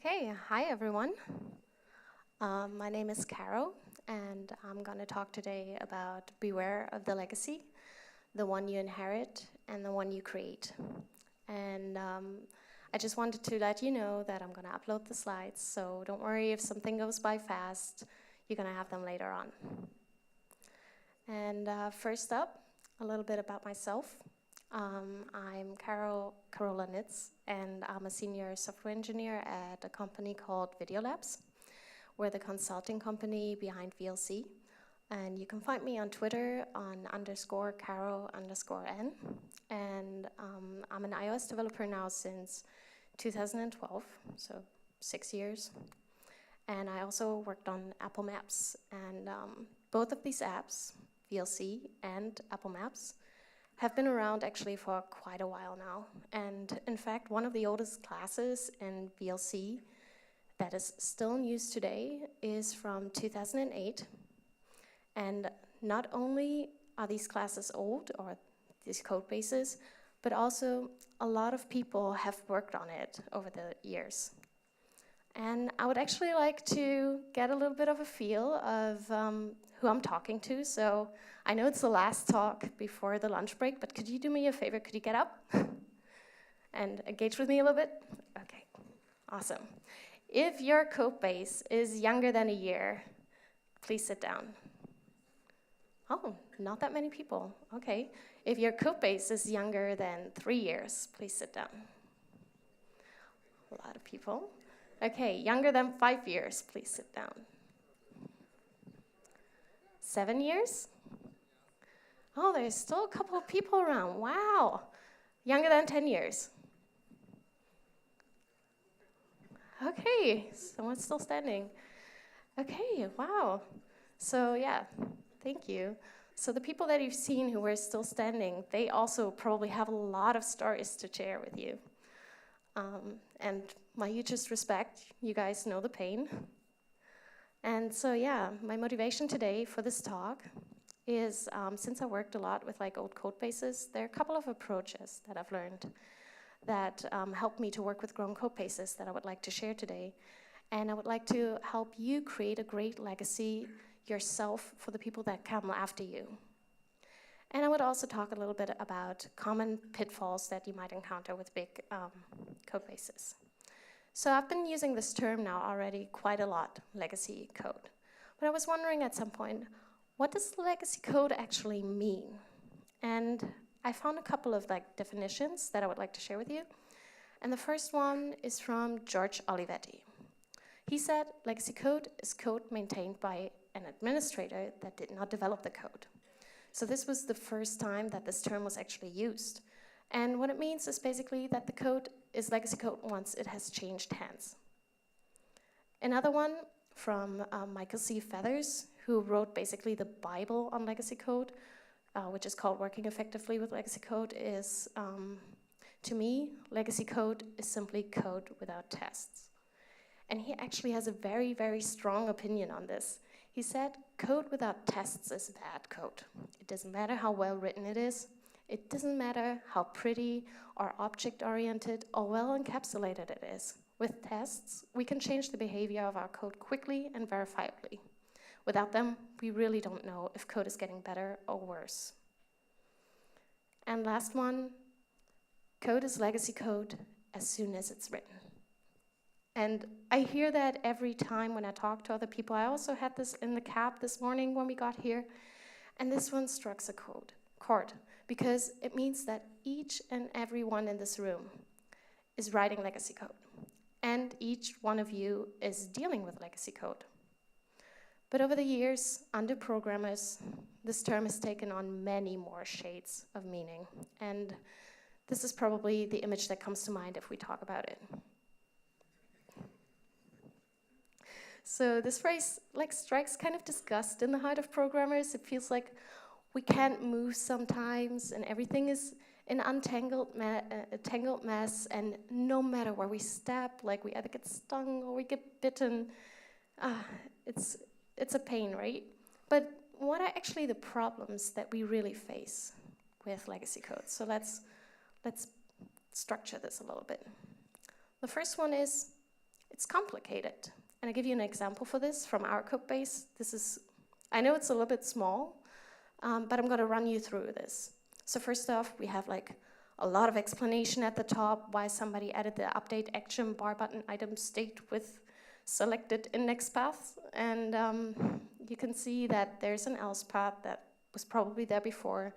Okay, hi everyone. My name is Carol, and I'm going to talk today about beware of the legacy, the one you inherit and the one you create. And I just wanted to let you know that I'm going to upload the slides, so don't worry if something goes by fast, you're going to have them later on. And first up, a little bit about myself. I'm Carola Nitz, and I'm a senior software engineer at a company called VideoLabs. We're the consulting company behind VLC. And you can find me on Twitter on _Caro_N. And I'm an iOS developer now since 2012, so 6 years. And I also worked on Apple Maps. And both of these apps, VLC and Apple Maps, have been around actually for quite a while now. And in fact, one of the oldest classes in VLC that is still in use today is from 2008. And not only are these classes old, or these code bases, but also a lot of people have worked on it over the years. And I would actually like to get a little bit of a feel of who I'm talking to. So I know it's the last talk before the lunch break, but could you do me a favor? Could you get up and engage with me a little bit? Okay, awesome. If your code base is younger than a year, please sit down. Oh, not that many people. Okay. If your code base is younger than 3 years, please sit down. A lot of people. Okay, younger than 5 years, please sit down. 7 years? Oh, there's still a couple of people around. Wow. Younger than 10 years. Okay, someone's still standing. Okay, wow. So yeah, thank you. So the people that you've seen who are still standing, they also probably have a lot of stories to share with you. And my hugest respect, you guys know the pain. And so yeah, my motivation today for this talk is, since I worked a lot with like old code bases, there are a couple of approaches that I've learned that help me to work with grown code bases that I would like to share today. And I would like to help you create a great legacy yourself for the people that come after you. And I would also talk a little bit about common pitfalls that you might encounter with big code bases. So I've been using this term now already quite a lot, legacy code. But I was wondering at some point, what does legacy code actually mean? And I found a couple of definitions that I would like to share with you. And the first one is from George Olivetti. He said, legacy code is code maintained by an administrator that did not develop the code. So this was the first time that this term was actually used. And what it means is basically that the code is legacy code once it has changed hands. Another one from Michael C. Feathers, who wrote basically the Bible on legacy code, which is called Working Effectively with Legacy Code, is, to me, legacy code is simply code without tests. And he actually has a very, very strong opinion on this. He said, code without tests is bad code. It doesn't matter how well written it is. It doesn't matter how pretty or object-oriented or well encapsulated it is. With tests, we can change the behavior of our code quickly and verifiably. Without them, we really don't know if code is getting better or worse. And last one, code is legacy code as soon as it's written. And I hear that every time when I talk to other people. I also had this in the cab this morning when we got here. And this one strikes a chord, because it means that each and every one in this room is writing legacy code. And each one of you is dealing with legacy code. But over the years, under programmers, this term has taken on many more shades of meaning. And this is probably the image that comes to mind if we talk about it. So this phrase strikes kind of disgust in the heart of programmers. It feels like we can't move sometimes, and everything is an tangled mess, and no matter where we step, we either get stung or we get bitten. It's a pain, right? But what are actually the problems that we really face with legacy code? So let's structure this a little bit. The first one is it's complicated. And I'll give you an example for this from our code base. This is, I know it's a little bit small, but I'm gonna run you through this. So first off, we have like a lot of explanation at the top why somebody added the update action bar button item state with selected index paths. And you can see that there's an else path that was probably there before,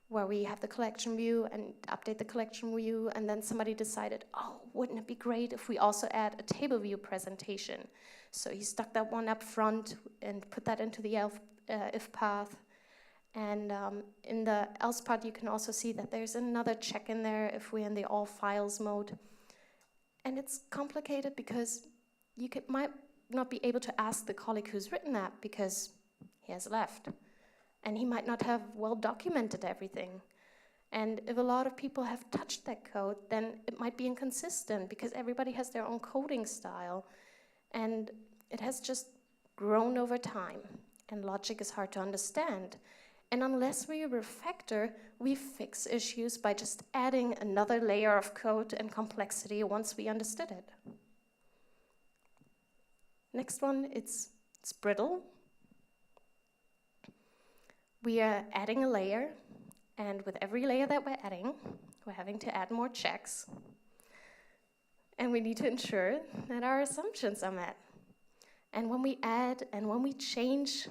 where we have the collection view and update the collection view, and then somebody decided, oh, wouldn't it be great if we also add a table view presentation? So he stuck that one up front and put that into the if path. And in the else part, you can also see that there's another check in there if we're in the all files mode. And it's complicated because you might not be able to ask the colleague who's written that because he has left. And he might not have well documented everything. And if a lot of people have touched that code, then it might be inconsistent because everybody has their own coding style. And it has just grown over time. And logic is hard to understand. And unless we refactor, we fix issues by just adding another layer of code and complexity once we understood it. Next one, it's brittle. We are adding a layer, and with every layer that we're adding, we're having to add more checks. And we need to ensure that our assumptions are met. And when we add and when we change,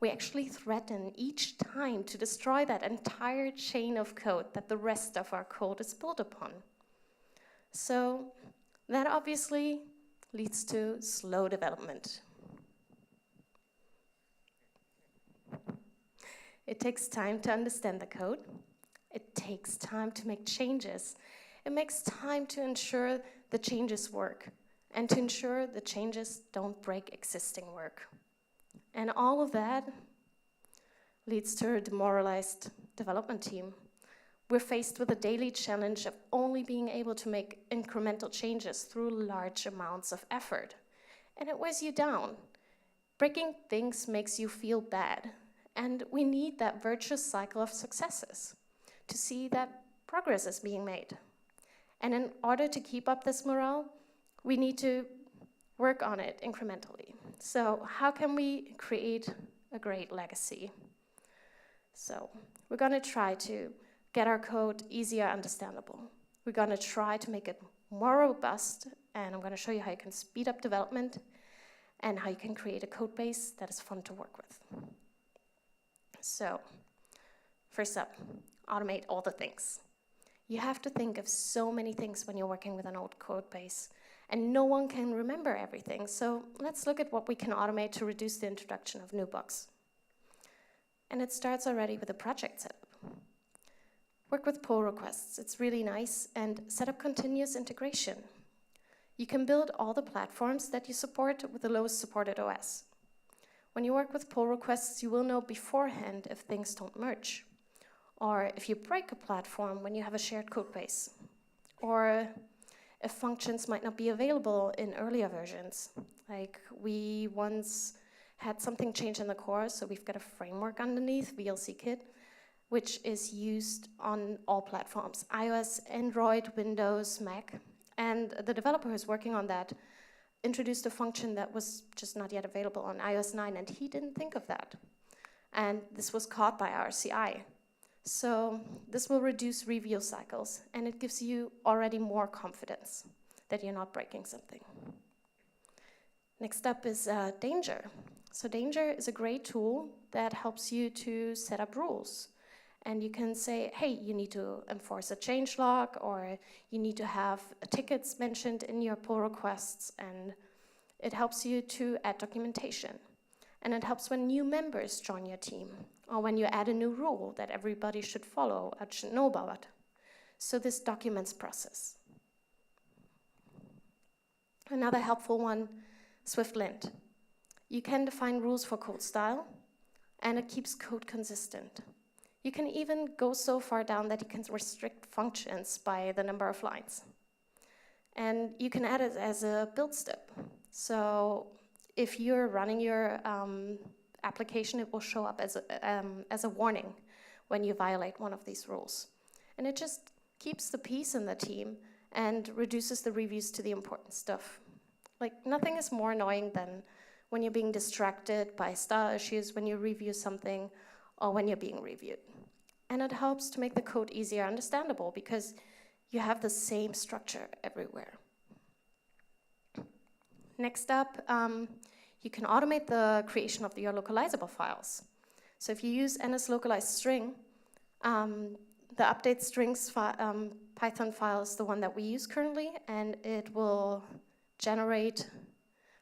we actually threaten each time to destroy that entire chain of code that the rest of our code is built upon. So that obviously leads to slow development. It takes time to understand the code. It takes time to make changes. It makes time to ensure the changes work and to ensure the changes don't break existing work. And all of that leads to a demoralized development team. We're faced with a daily challenge of only being able to make incremental changes through large amounts of effort. And it wears you down. Breaking things makes you feel bad. And we need that virtuous cycle of successes to see that progress is being made. And in order to keep up this morale, we need to work on it incrementally. So how can we create a great legacy? So we're going to try to get our code easier understandable. We're going to try to make it more robust, and I'm going to show you how you can speed up development and how you can create a code base that is fun to work with. So, first up, automate all the things. You have to think of so many things when you're working with an old code base, and no one can remember everything. So let's look at what we can automate to reduce the introduction of new bugs. And it starts already with a project setup. Work with pull requests, it's really nice, and set up continuous integration. You can build all the platforms that you support with the lowest supported OS. When you work with pull requests, you will know beforehand if things don't merge, or if you break a platform when you have a shared code base, or if functions might not be available in earlier versions. Like we once had something change in the core, so we've got a framework underneath, VLC Kit, which is used on all platforms, iOS, Android, Windows, Mac, and the developer who's working on that introduced a function that was just not yet available on iOS 9, and he didn't think of that. And this was caught by our CI. So this will reduce review cycles, and it gives you already more confidence that you're not breaking something. Next up is Danger. So Danger is a great tool that helps you to set up rules. And you can say, hey, you need to enforce a changelog, or you need to have tickets mentioned in your pull requests, and it helps you to add documentation. And it helps when new members join your team, or when you add a new rule that everybody should follow or should know about. So this documents process. Another helpful one, SwiftLint. You can define rules for code style, and it keeps code consistent. You can even go so far down that you can restrict functions by the number of lines. And you can add it as a build step. So if you're running your application, it will show up as a warning when you violate one of these rules. And it just keeps the peace in the team and reduces the reviews to the important stuff. Like, nothing is more annoying than when you're being distracted by style issues, when you review something, or when you're being reviewed. And it helps to make the code easier understandable because you have the same structure everywhere. Next up, you can automate the creation of your localizable files. So if you use NSLocalizedString, the update strings Python file is the one that we use currently, and it will generate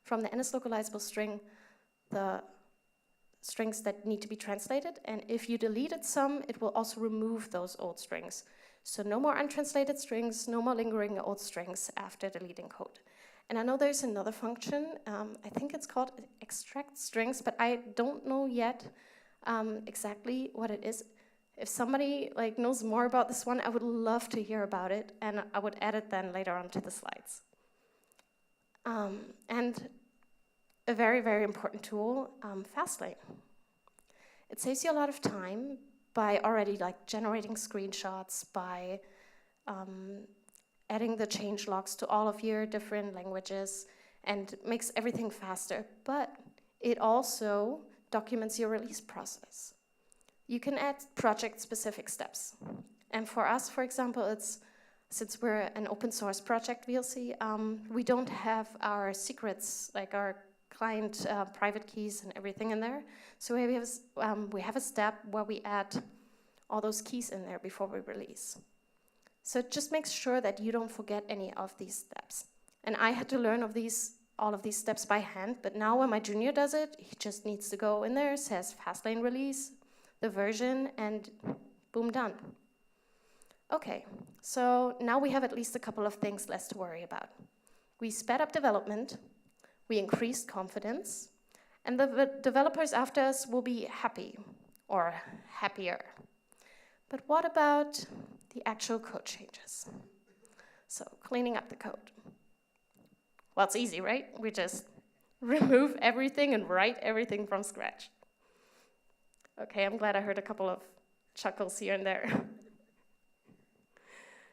from the NSLocalizable string the strings that need to be translated, and if you deleted some, it will also remove those old strings. So no more untranslated strings, no more lingering old strings after deleting code. And I know there's another function, I think it's called extract strings, but I don't know yet exactly what it is. If somebody knows more about this one, I would love to hear about it, and I would add it then later on to the slides. And a very, very important tool, Fastlane. It saves you a lot of time by already generating screenshots, by adding the change logs to all of your different languages, and makes everything faster. But it also documents your release process. You can add project-specific steps. And for us, for example, since we're an open source project, VLC, we don't have our secrets, like our client private keys and everything in there. So we have a step where we add all those keys in there before we release. So it just makes sure that you don't forget any of these steps. And I had to learn all of these steps by hand, but now when my junior does it, he just needs to go in there, says Fastlane release, the version, and boom, done. Okay, so now we have at least a couple of things less to worry about. We sped up development, we increased confidence, and the developers after us will be happy, or happier. But what about the actual code changes? So cleaning up the code. Well, it's easy, right? We just remove everything and write everything from scratch. Okay, I'm glad I heard a couple of chuckles here and there.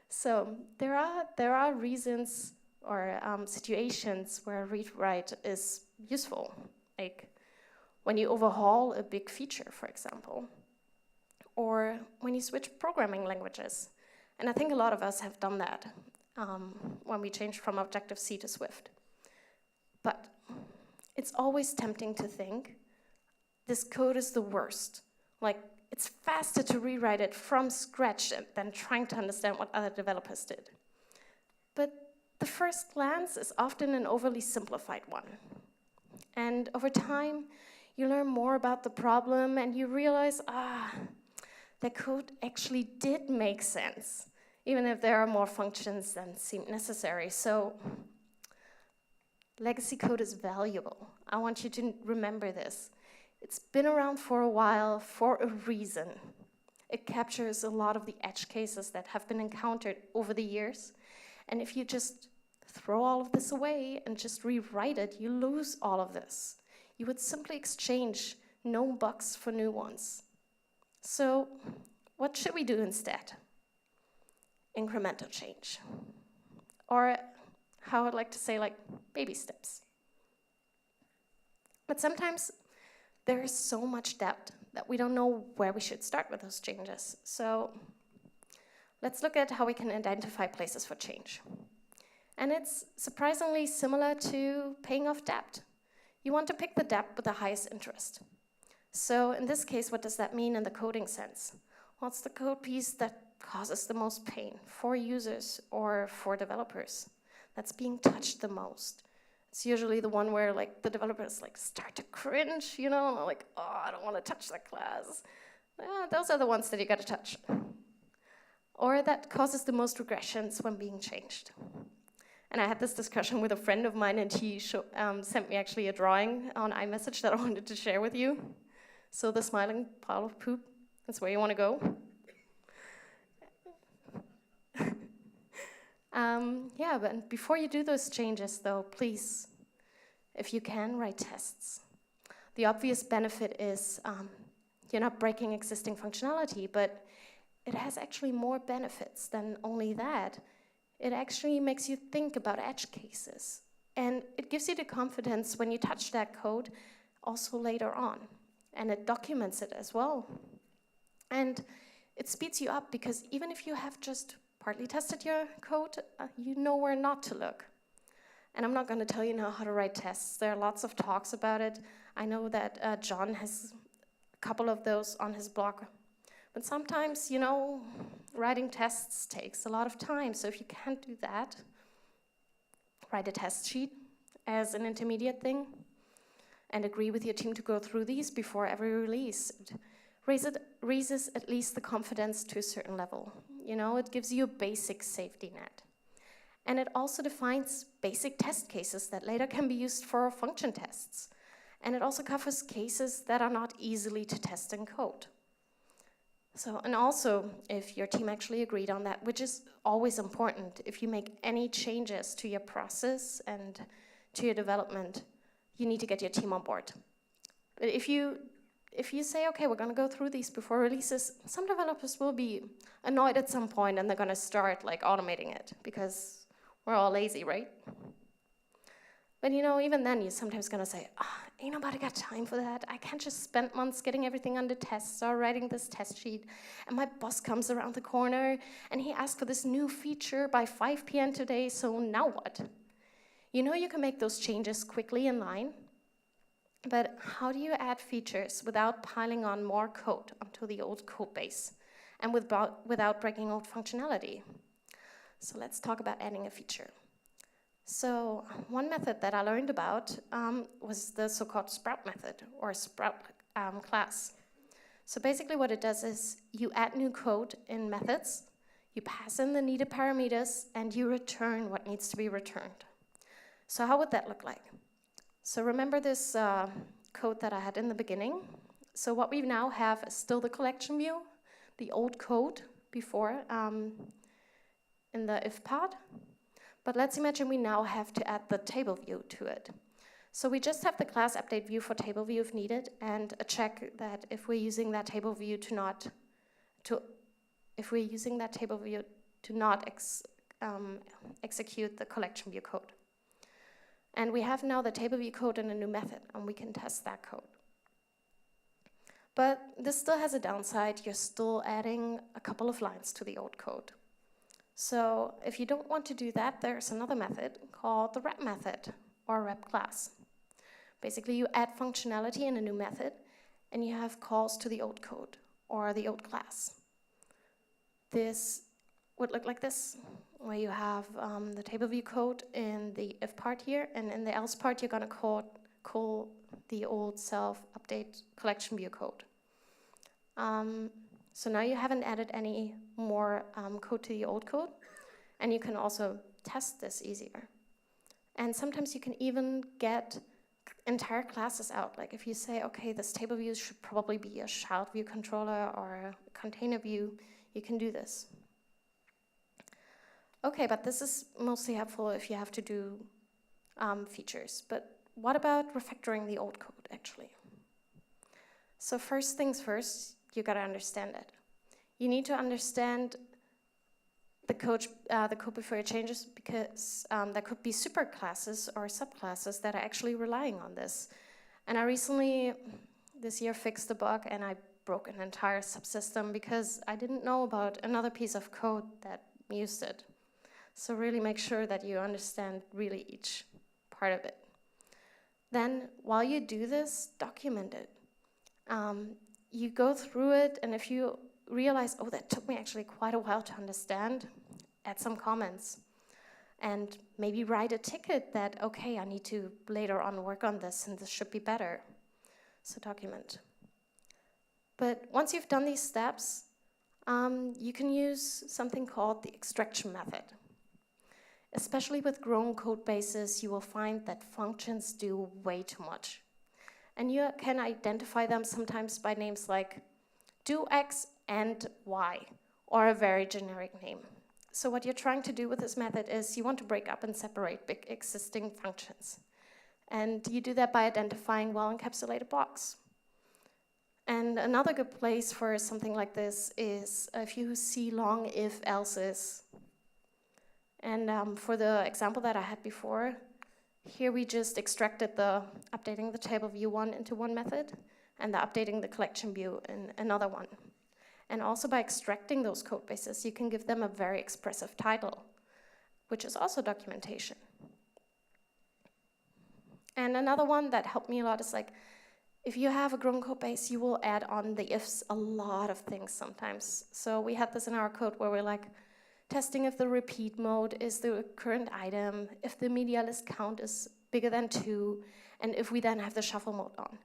So there are reasons or situations where read-write is useful, like when you overhaul a big feature, for example, or when you switch programming languages. And I think a lot of us have done that when we changed from Objective-C to Swift. But it's always tempting to think this code is the worst. Like, it's faster to rewrite it from scratch than trying to understand what other developers did. But the first glance is often an overly simplified one. And over time, you learn more about the problem and you realize, the code actually did make sense, even if there are more functions than seemed necessary. So legacy code is valuable. I want you to remember this. It's been around for a while for a reason. It captures a lot of the edge cases that have been encountered over the years. And if you just throw all of this away and just rewrite it, you lose all of this. You would simply exchange known bugs for new ones. So what should we do instead? Incremental change. Or how I'd like to say, baby steps. But sometimes there is so much depth that we don't know where we should start with those changes. So let's look at how we can identify places for change. And it's surprisingly similar to paying off debt. You want to pick the debt with the highest interest. So in this case, what does that mean in the coding sense? What's the code piece that causes the most pain for users or for developers? That's being touched the most. It's usually the one where the developers start to cringe, and they're like, oh, I don't want to touch that class. Those are the ones that you got to touch. Or that causes the most regressions when being changed. And I had this discussion with a friend of mine, and he sent me actually a drawing on iMessage that I wanted to share with you. So the smiling pile of poop, that's where you want to go. Yeah, but before you do those changes, though, please, if you can, write tests. The obvious benefit is you're not breaking existing functionality, but it has actually more benefits than only that. It actually makes you think about edge cases. And it gives you the confidence when you touch that code also later on. And it documents it as well. And it speeds you up because even if you have just partly tested your code, you know where not to look. And I'm not going to tell you now how to write tests. There are lots of talks about it. I know that John has a couple of those on his blog. But sometimes, you know, writing tests takes a lot of time. So if you can't do that, write a test sheet as an intermediate thing and agree with your team to go through these before every release. It raises at least the confidence to a certain level. You know, it gives you a basic safety net. And it also defines basic test cases that later can be used for function tests. And it also covers cases that are not easily to test in code. So, and also, if your team actually agreed on that, which is always important, if you make any changes to your process and to your development, you need to get your team on board. But if you say, okay, we're going to go through these before releases, some developers will be annoyed at some point and they're going to start like automating it because we're all lazy, right? But you know, even then, you're sometimes going to say, ain't nobody got time for that. I can't just spend months getting everything under tests or writing this test sheet. And my boss comes around the corner and he asks for this new feature by 5 p.m. today, so now what? You know you can make those changes quickly in line, but how do you add features without piling on more code onto the old code base and without breaking old functionality? So let's talk about adding a feature. So one method that I learned about was the so-called Sprout method, or Sprout class. So basically what it does is you add new code in methods, you pass in the needed parameters, and you return what needs to be returned. So how would that look like? So remember this code that I had in the beginning? So what we now have is still the collection view, the old code before in the if part. But let's imagine we now have to add the table view to it. So we just have the class update view for table view if needed, and a check that if we're using that table view to not execute the collection view code. And we have now the table view code in a new method, and we can test that code. But this still has a downside. You're still adding a couple of lines to the old code. So if you don't want to do that, there's another method called the rep method, or rep class. Basically, you add functionality in a new method, and you have calls to the old code, or the old class. This would look like this, where you have the table view code in the if part here, and in the else part, you're going to call the old self-update collection view code. So now you haven't added any more code to the old code, and you can also test this easier. And sometimes you can even get entire classes out. Like if you say, okay, this table view should probably be a child view controller or a container view, you can do this. Okay, but this is mostly helpful if you have to do features. But what about refactoring the old code, actually? So first things first, you gotta understand it. You need to understand the code before you changes, because there could be superclasses or subclasses that are actually relying on this. And I recently, this year, fixed a bug and I broke an entire subsystem because I didn't know about another piece of code that used it. So really make sure that you understand really each part of it. Then, while you do this, document it. You go through it, and if you realize, oh, that took me actually quite a while to understand, add some comments. And maybe write a ticket that, okay, I need to later on work on this, and this should be better. So document. But once you've done these steps, you can use something called the extraction method. Especially with growing code bases, you will find that functions do way too much. And you can identify them sometimes by names like do X and Y, or a very generic name. So what you're trying to do with this method is you want to break up and separate big existing functions. And you do that by identifying well-encapsulated blocks. And another good place for something like this is if you see long if-else's. And for the example that I had before, Here we just extracted the updating the table view one into one method, and the updating the collection view in another one. And also by extracting those code bases, you can give them a very expressive title, which is also documentation. And another one that helped me a lot is like, if you have a grown code base, you will add on the ifs a lot of things sometimes. So we had this in our code where we're like, testing if the repeat mode is the current item, if the media list count is bigger than 2, and if we then have the shuffle mode on.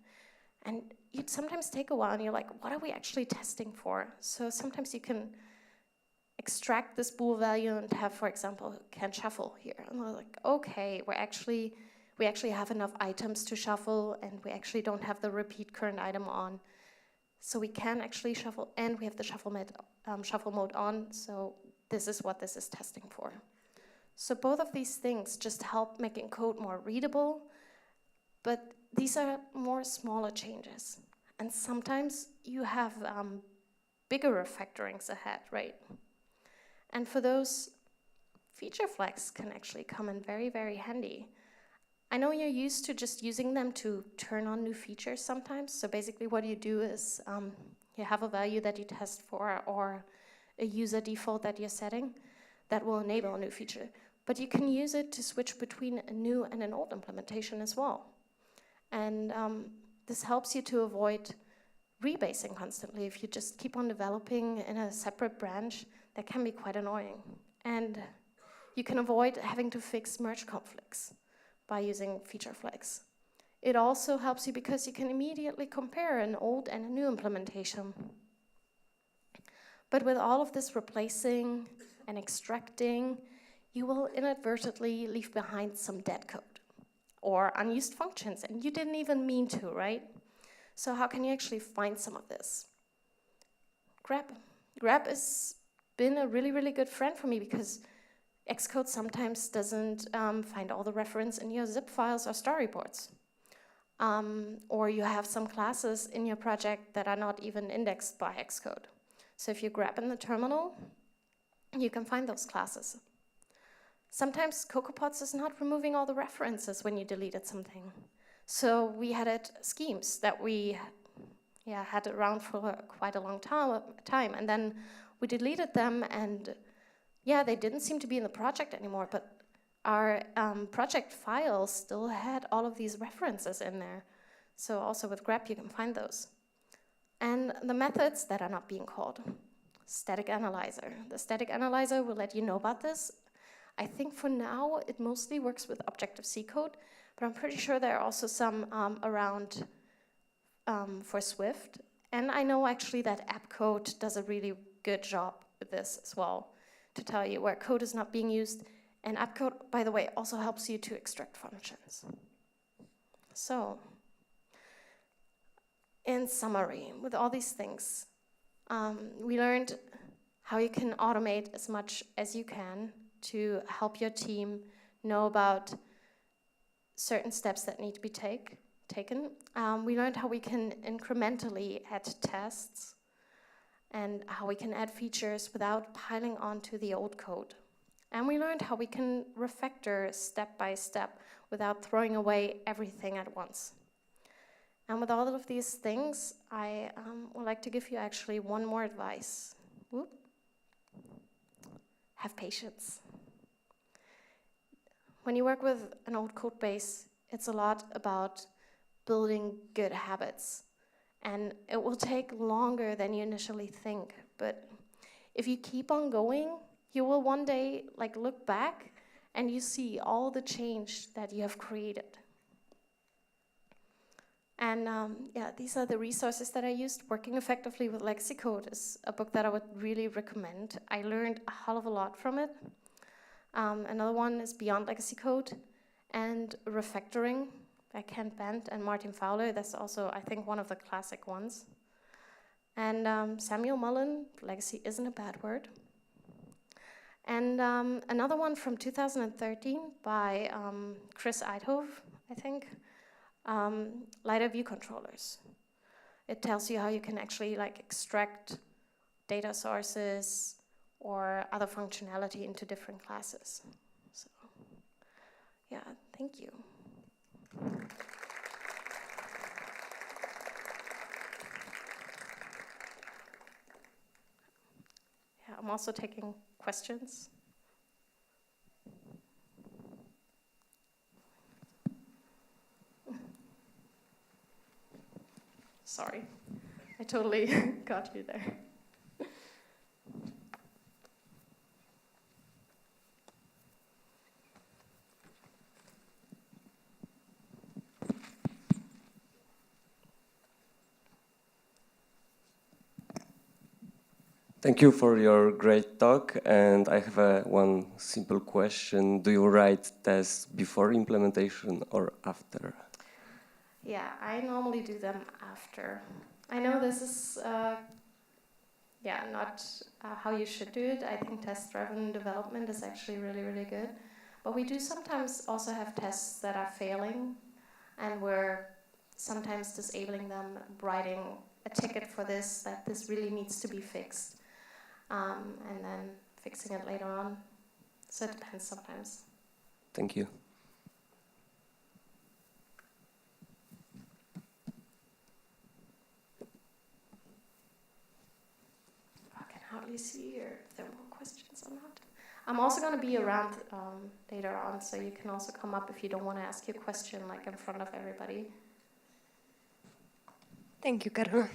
And you'd sometimes take a while and you're like, what are we actually testing for? So sometimes you can extract this bool value and have, for example, can shuffle here. And we're like, okay, we actually have enough items to shuffle, and we actually don't have the repeat current item on. So we can actually shuffle, and we have the shuffle mode on, so this is what this is testing for. So both of these things just help making code more readable, but these are more smaller changes. And sometimes you have bigger refactorings ahead, right? And for those, feature flags can actually come in very, very handy. I know you're used to just using them to turn on new features sometimes. So basically what you do is you have a value that you test for, or a user default that you're setting that will enable a new feature. But you can use it to switch between a new and an old implementation as well. And this helps you to avoid rebasing constantly. If you just keep on developing in a separate branch, that can be quite annoying. And you can avoid having to fix merge conflicts by using feature flags. It also helps you because you can immediately compare an old and a new implementation. But with all of this replacing and extracting, you will inadvertently leave behind some dead code or unused functions, and you didn't even mean to, right? So how can you actually find some of this? Grep. Grep has been a really, really good friend for me because Xcode sometimes doesn't find all the reference in your zip files or storyboards. Or you have some classes in your project that are not even indexed by Xcode. So if you grep in the terminal, you can find those classes. Sometimes CocoaPods is not removing all the references when you deleted something. So we had schemes that we had around for quite a long time, and then we deleted them, and they didn't seem to be in the project anymore, but our project files still had all of these references in there. So also with grep, you can find those. And the methods that are not being called. Static analyzer. The static analyzer will let you know about this. I think for now, it mostly works with Objective-C code, but I'm pretty sure there are also some around for Swift. And I know actually that app code does a really good job with this as well, to tell you where code is not being used. And app code, by the way, also helps you to extract functions. So, in summary, with all these things, we learned how you can automate as much as you can to help your team know about certain steps that need to be taken. We learned how we can incrementally add tests and how we can add features without piling onto the old code. And we learned how we can refactor step by step without throwing away everything at once. And with all of these things, I would like to give you actually one more advice. Whoop. Have patience. When you work with an old code base, it's a lot about building good habits. And it will take longer than you initially think. But if you keep on going, you will one day look back and you see all the change that you have created. And these are the resources that I used. Working Effectively with Legacy Code is a book that I would really recommend. I learned a hell of a lot from it. Another one is Beyond Legacy Code and Refactoring by Ken Bent and Martin Fowler. That's also, I think, one of the classic ones. And Samuel Mullen, Legacy Isn't a Bad Word. And another one from 2013 by Chris Eidhove, I think. Lighter view controllers. It tells you how you can actually extract data sources or other functionality into different classes. So, Yeah, thank you. Yeah, I'm also taking questions. Sorry, I totally got you there. Thank you for your great talk, and I have one simple question. Do you write tests before implementation or after? Yeah, I normally do them after. I know this is not how you should do it. I think test-driven development is actually really, really good. But we do sometimes also have tests that are failing, and we're sometimes disabling them, writing a ticket for this, that this really needs to be fixed, and then fixing it later on. So it depends sometimes. Thank you. I can hardly see here if there are more questions or not. I'm also going to be around later on, so you can also come up if you don't want to ask your question like in front of everybody. Thank you, Carola.